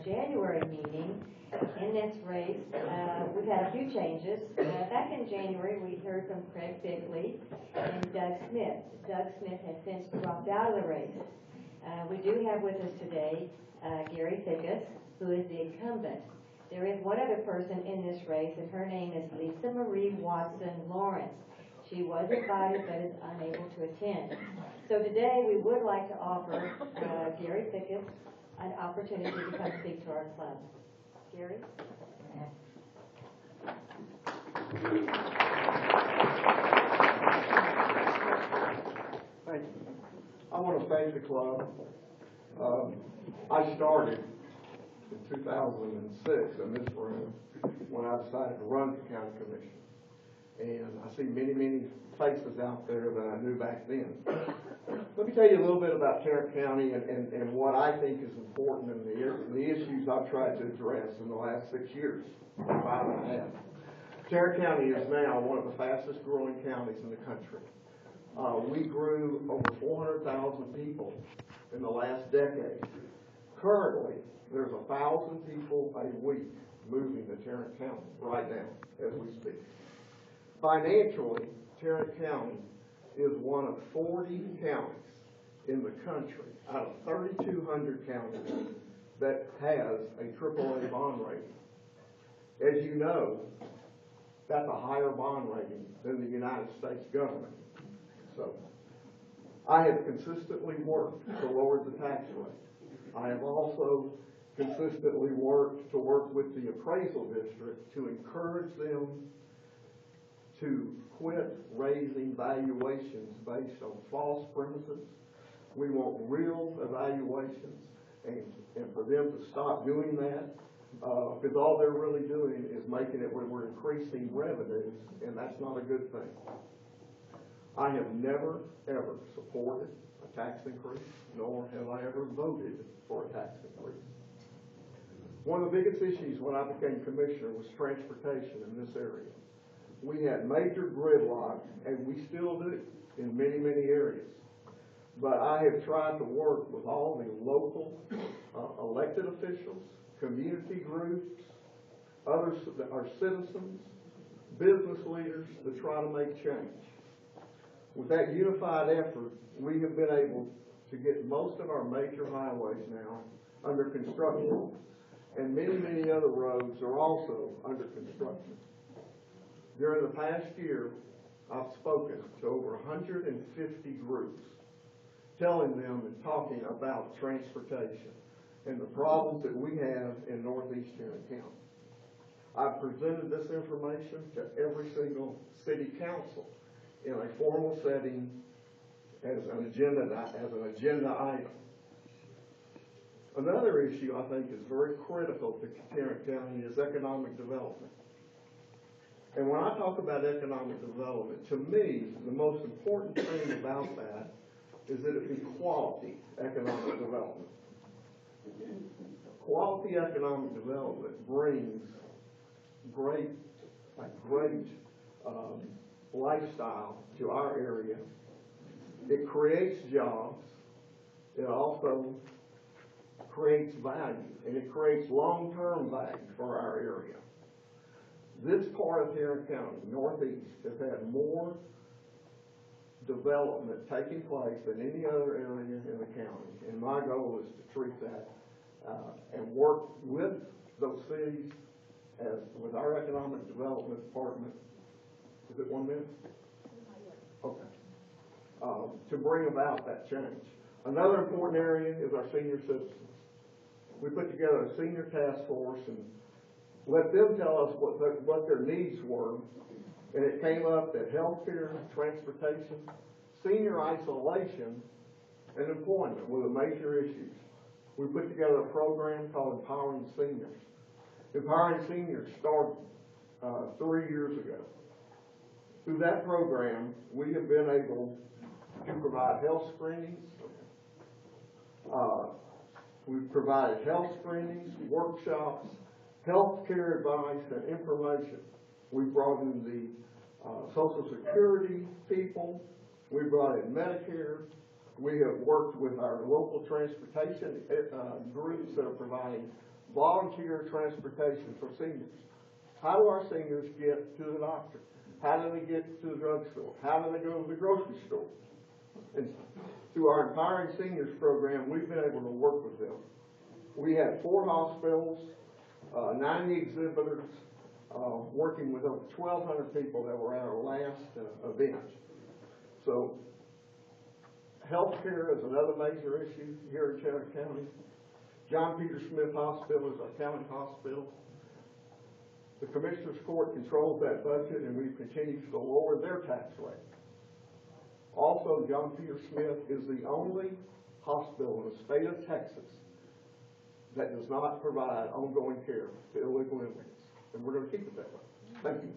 January meeting. In this race, we've had a few changes. Back in January, we heard from Craig Bigley and Doug Smith. Doug Smith has since dropped out of the race. We do have with us today Gary Fickus, who is the incumbent. There is one other person in this race, and her name is Lisa Marie Watson Lawrence. She was invited but is unable to attend. So today we would like to offer Gary Fickus an opportunity to come speak to our club. Gary? Thank you. I want to thank the club. I started in 2006 in this room when I decided to run for county commission. And I see many, many faces out there that I knew back then. Let me tell you a little bit about Tarrant County and what I think is important and the issues I've tried to address in the last 6 years, 5.5. Tarrant County is now one of the fastest growing counties in the country. We grew over 400,000 people in the last decade. Currently, there's 1,000 people a week moving to Tarrant County right now as we speak. Financially, Tarrant County is one of 40 counties in the country out of 3,200 counties that has a AAA bond rating. As you know, that's a higher bond rating than the United States government. So, I have consistently worked to lower the tax rate. I have also consistently worked to work with the appraisal district to encourage them to quit raising valuations based on false premises. We want real evaluations and for them to stop doing that because all they're really doing is making it where we're increasing revenues, and that's not a good thing. I have never, ever supported a tax increase, nor have I ever voted for a tax increase. One of the biggest issues when I became commissioner was transportation in this area. We had major gridlock, and we still do in many, many areas. But I have tried to work with all the local elected officials, community groups, others that are citizens, business leaders to try to make change. With that unified effort, we have been able to get most of our major highways now under construction, and many, many other roads are also under construction. During the past year, I've spoken to over 150 groups, telling them and talking about transportation and the problems that we have in northeast Tarrant County. I've presented this information to every single city council in a formal setting as an agenda item. Another issue I think is very critical to Tarrant County is economic development. And when I talk about economic development, to me, the most important thing about that is that it be quality economic development. Quality economic development brings great lifestyle to our area. It creates jobs. It also creates value, and it creates long-term value for our area. This part of Tarrant County, Northeast, has had more development taking place than any other area in the county. And my goal is to treat that and work with those cities as with our economic development department. Is it 1 minute? Okay. To bring about that change. Another important area is our senior citizens. We put together a senior task force and let them tell us what their needs were, and it came up that health care, transportation, senior isolation, and employment were the major issues. We put together a program called Empowering Seniors. Empowering Seniors started 3 years ago. Through that program, we have been able to provide health screenings. We've provided health screenings, workshops, health care advice, and information. We brought in the Social Security people. We brought in Medicare. We have worked with our local transportation groups that are providing volunteer transportation for seniors. How do our seniors get to the doctor? How do they get to the drugstore? How do they go to the grocery store? And through our Empowering Seniors program, we've been able to work with them. We had 4 hospitals, 90 exhibitors, working with over 1,200 people that were at our last event. So, healthcare is another major issue here in Chatham County. John Peter Smith Hospital is our county hospital. The Commissioners Court controls that budget, and we've continued to lower their tax rate. Also, John Peter Smith is the only hospital in the state of Texas that does not provide ongoing care to illegal immigrants, and we're going to keep it that way. Thank you.